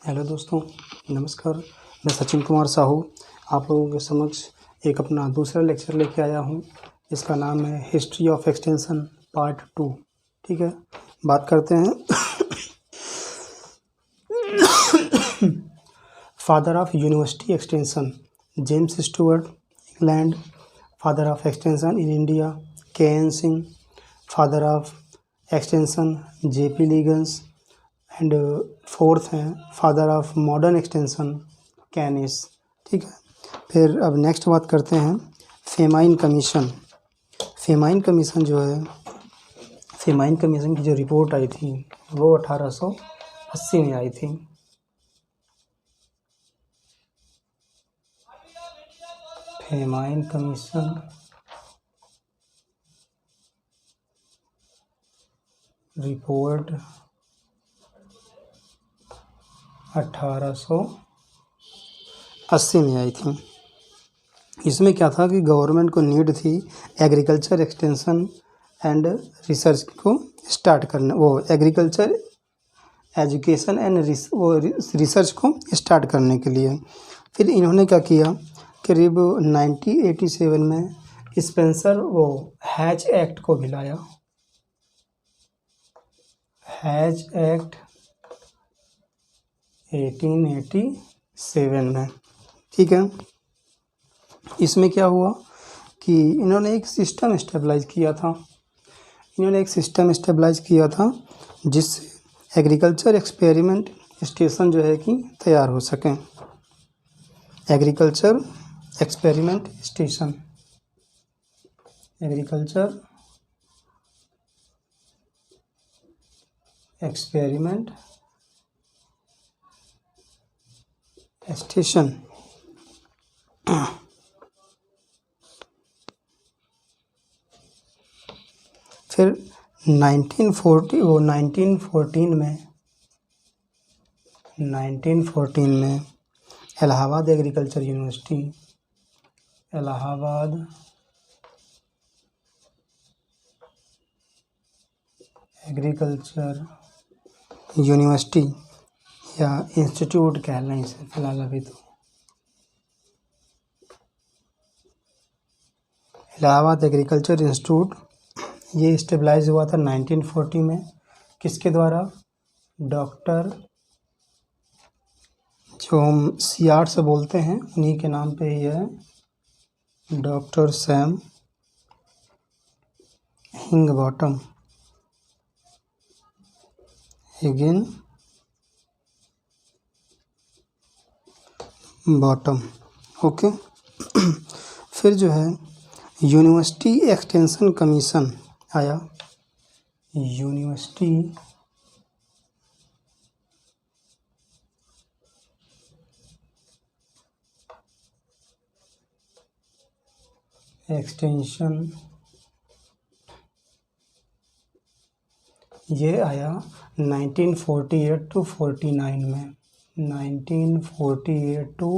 Hello दोस्तों, नमस्कार। मैं सचिन कुमार साहू आप लोगों के समक्ष एक अपना दूसरा लेक्चर लेके आया हूँ। इसका नाम है हिस्ट्री ऑफ एक्सटेंशन पार्ट 2। ठीक है, बात करते हैं father of university extension James Stuart, England. Father of extension in India K N. Singh. Father of extension J P. Leagans. And fourth हैं फादर ऑफ मॉडर्न एक्सटेंशन कैनिस। ठीक है, फिर अब नेक्स्ट बात करते हैं फेमाइन कमीशन। फेमाइन कमीशन जो है, फेमाइन कमीशन की जो रिपोर्ट आई थी वो 1880 में आई थी। फेमाइन कमीशन रिपोर्ट 1880 में आई थी। इसमें क्या था कि गवर्नमेंट को नीड थी एग्रीकल्चर एक्सटेंशन एंड रिसर्च को स्टार्ट करना, वो एग्रीकल्चर एजुकेशन एंड रिसर्च को स्टार्ट करने के लिए। फिर इन्होंने क्या किया, करीब 1987 में स्पेंसर वो हैच एक्ट को भी लाया। हैच एक्ट 1887 में। ठीक है, इसमें क्या हुआ कि इन्होंने एक सिस्टम स्टेबलाइज किया था। जिससे एग्रीकल्चर एक्सपेरिमेंट स्टेशन जो है कि तैयार हो सकें। Agriculture experiment station, agriculture experiment station. फिर 1914 में Allahabad agriculture university, Allahabad agriculture university या इंस्टीट्यूट कह लें इसे फिलहाल अभी तो, इलाहाबाद एग्रीकल्चर इंस्टीट्यूट, ये स्टेबलाइज हुआ था 1940 में। किसके द्वारा? डॉक्टर, जो हम सीआर से बोलते हैं उन्हीं के नाम पे ही है, doctor Sam Higginbottom, Higginbottom. Okay. फिर जो है यूनिवर्सिटी एक्सटेंशन कमीशन आया। यूनिवर्सिटी एक्सटेंशन, ये आया 1948 टू 49 में। 1948 टू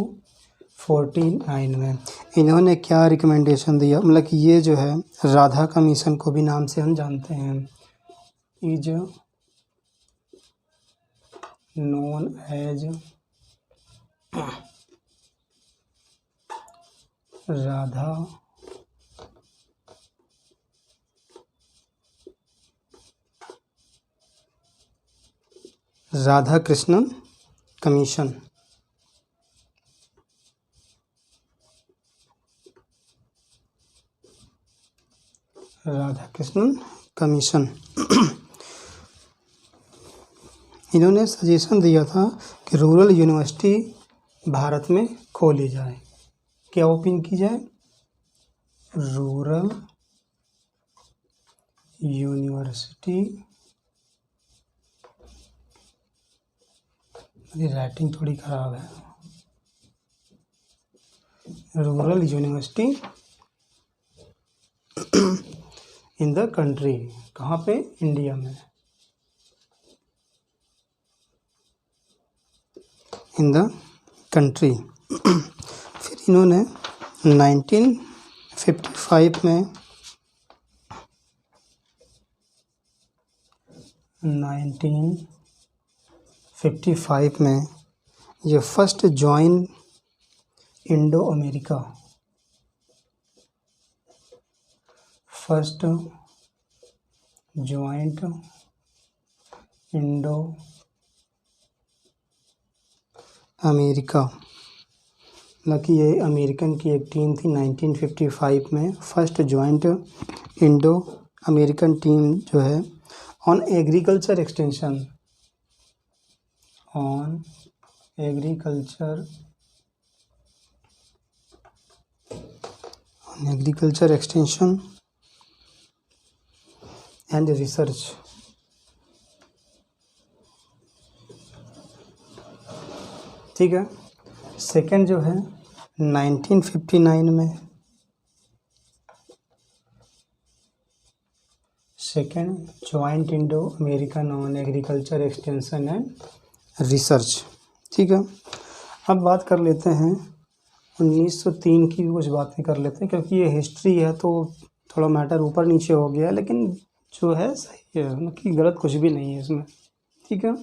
49 में इन्होंने क्या रिकमेंडेशन दिया, मतलब कि ये जो है राधा कमीशन को भी नाम से हम जानते हैं, is known as Radha Krishnan commission. Radha Krishnan commission इन्होंने सजेशन दिया था कि रूरल यूनिवर्सिटी भारत में खोली जाए। क्या ओपन की जाए? रूरल यूनिवर्सिटी, मेरी राइटिंग थोड़ी ख़राब है, rural university in the country. कहाँ पे? इंडिया में, इन द कंट्री। फिर इन्होंने 1955 में 1955 में ये first join Indo America, first joint Indo America, मतलब कि ये अमेरिकन की एक टीम थी 1955 में, first joint Indo American team जो है on agriculture extension, on agriculture extension and research. ठीक है। सेकंड जो है 1959 में, second joint Indo American on agriculture extension and research. ठीक है। अब बात कर लेते हैं 1903 की, कुछ बातें कर लेते हैं क्योंकि ये हिस्ट्री है तो थोड़ा मैटर ऊपर नीचे हो गया है, लेकिन जो है सही है, मतलब कि गलत कुछ भी नहीं है इसमें। ठीक है।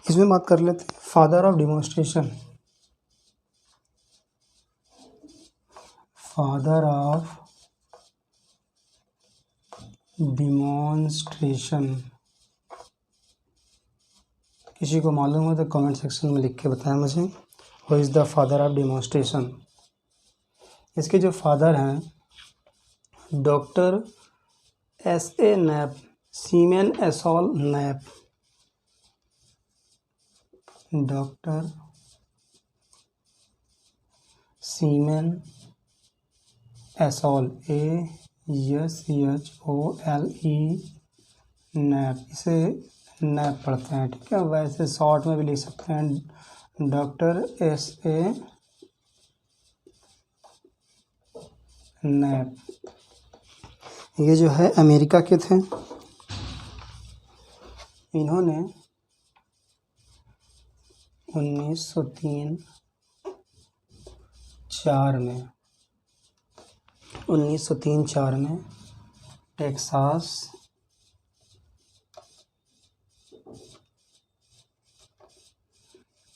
इसमें बात कर लेते हैं father of demonstration, father of demonstration. किसी को मालूम हो तो कमेंट सेक्शन में लिख के बताएं मुझे, who is the father of demonstration. इसके जो फादर हैं डॉक्टर S.A. नैप, सीमेन एसॉल नैप, डॉक्टर सीमेन एसॉल ASHOLE नैप, इसे नैप पढ़ते हैं। ठीक है। वैसे शॉर्ट में भी लिख सकते हैं डॉक्टर S.A. नैप। ये जो है अमेरिका के थे। इन्होंने 1903-4 में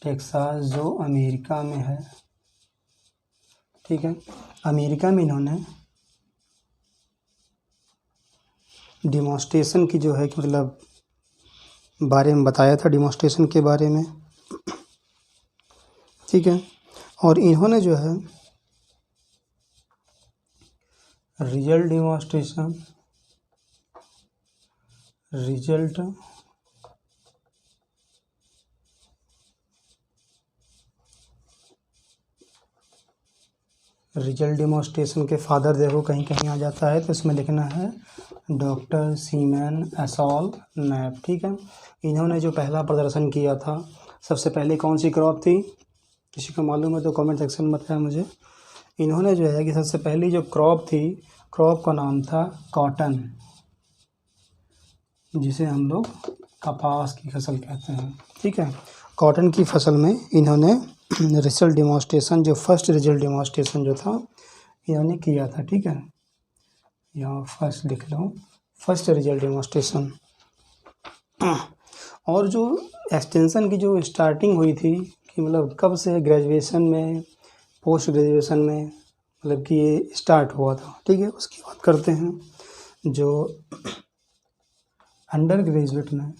टेक्सास जो अमेरिका में है, ठीक है, अमेरिका में इन्होंने डिमॉन्स्ट्रेशन की जो है कि मतलब बारे में बताया था, डिमॉन्स्ट्रेशन के बारे में। ठीक है। और इन्होंने जो है रिजल्ट डिमॉन्स्ट्रेशन, रिजल्ट डिमॉन्स्ट्रेशन के फादर देखो कहीं कहीं आ जाता है तो इसमें लिखना है डॉक्टर सीमेन एसॉल नैप। ठीक है। इन्होंने जो पहला प्रदर्शन किया था, सबसे पहले कौन सी क्रॉप थी, किसी को मालूम है तो कमेंट सेक्शन में बताया मुझे। इन्होंने जो है कि सबसे पहली जो क्रॉप थी, क्रॉप का नाम था कॉटन, जिसे हम लोग कपास की फसल कहते हैं। ठीक है। कॉटन की फसल में इन्होंने रिजल्ट डिमॉन्स्ट्रेशन, जो फर्स्ट रिजल्ट डिमॉन्स्ट्रेशन जो था इन्होंने किया था। ठीक है। यहाँ फर्स्ट लिख लो, फर्स्ट रिजल्ट डिमॉन्स्ट्रेशन। और जो एक्सटेंशन की जो स्टार्टिंग हुई थी कि मतलब कब से ग्रेजुएशन में, पोस्ट ग्रेजुएशन में मतलब कि ये स्टार्ट हुआ था। ठीक है। उसकी बात करते हैं। जो अंडर ग्रेजुएट में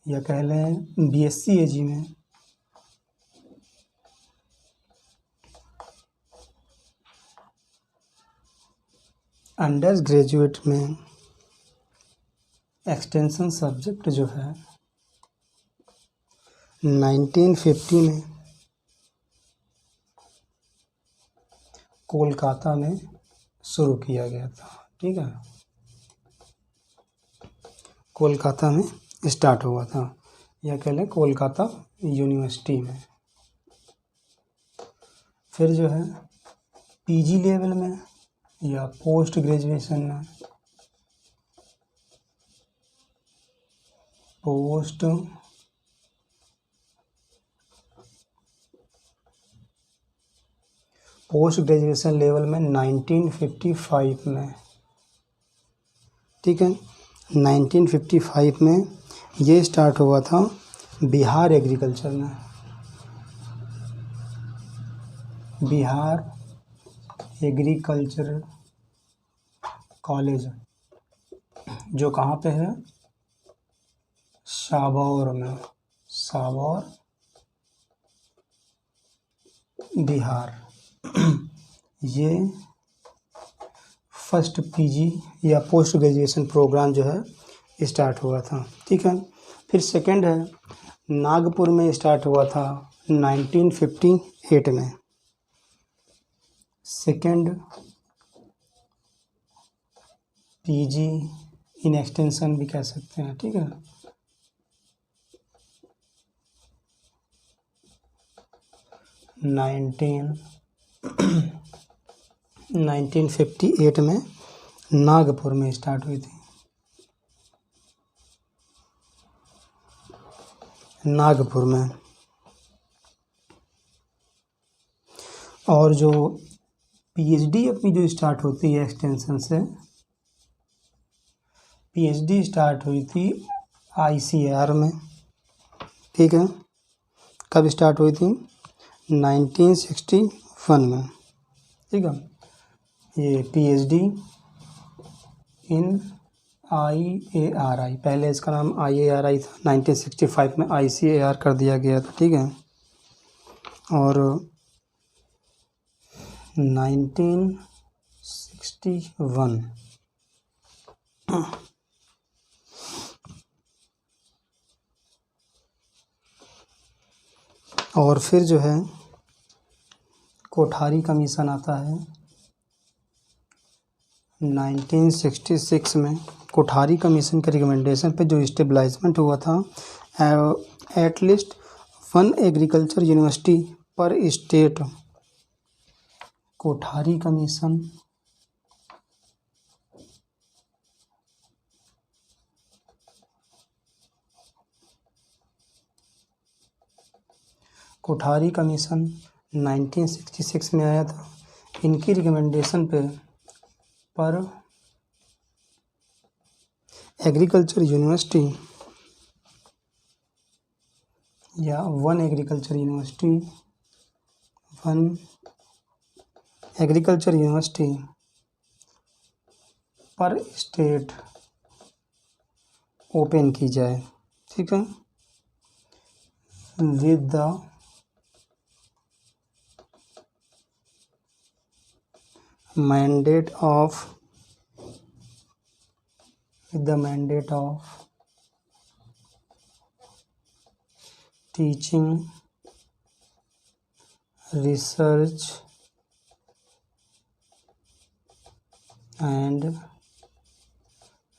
या कह लें BSc AG में अंडर ग्रेजुएट में एक्सटेंशन सब्जेक्ट जो है 1950 में कोलकाता में शुरू किया गया था। ठीक है। कोलकाता में स्टार्ट हुआ था, या कह लें कोलकाता यूनिवर्सिटी में। फिर जो है PG लेवल में या पोस्ट ग्रेजुएशन में, पोस्ट ग्रेजुएशन लेवल में 1955 में। ठीक है। 1955 में ये स्टार्ट हुआ था बिहार एग्रीकल्चर में, बिहार एग्रीकल्चर कॉलेज, जो कहाँ पे है, साबौर में, साबौर बिहार। ये फर्स्ट पीजी या पोस्ट ग्रेजुएशन प्रोग्राम जो है स्टार्ट हुआ था। ठीक है। फिर सेकंड है नागपुर में, स्टार्ट हुआ था 1958 में। सेकंड पीजी इन एक्सटेंशन भी कह सकते हैं। ठीक है। 1958 में नागपुर में स्टार्ट हुई थी, नागपुर में। और जो पीएचडी अपनी जो स्टार्ट होती है एक्सटेंशन से, पीएचडी स्टार्ट हुई थी आईसीएआर में। ठीक है। कब स्टार्ट हुई थी, 1961 में। ठीक है। ये पीएचडी इन आईएआरआई, पहले इसका नाम आईएआरआई था, 1965 में आईसीएआर कर दिया गया था। ठीक है। और 1961 और फिर जो है कोठारी कमीशन आता है 1966 में। कोठारी कमीशन के रिकमेंडेशन पे जो स्टेबलाइजमेंट हुआ था, एटलीस्ट 1 एग्रीकल्चर यूनिवर्सिटी पर state. Kothari commission Kothari commission 1966 में आया था। इनकी रिकमेंडेशन पे पर एग्रीकल्चर यूनिवर्सिटी या 1 एग्रीकल्चर यूनिवर्सिटी, 1 एग्रीकल्चर यूनिवर्सिटी पर स्टेट ओपन की जाए। ठीक है। With the mandate of teaching, research and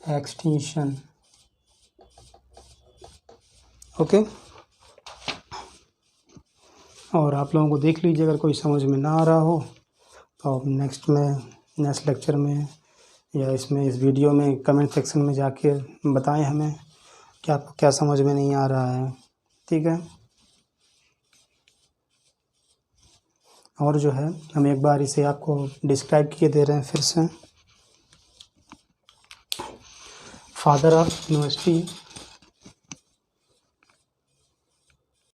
extension। Okay. और आप लोगों को देख लीजिए, अगर कोई समझ में ना आ रहा हो तो आप नेक्स्ट लेक्चर में या इसमें इस वीडियो में कमेंट सेक्शन में जाके बताएं हमें कि आपको क्या समझ में नहीं आ रहा है। ठीक है। और जो है हम एक बार इसे आपको डिस्क्राइब किए दे रहे हैं फिर से। Father of university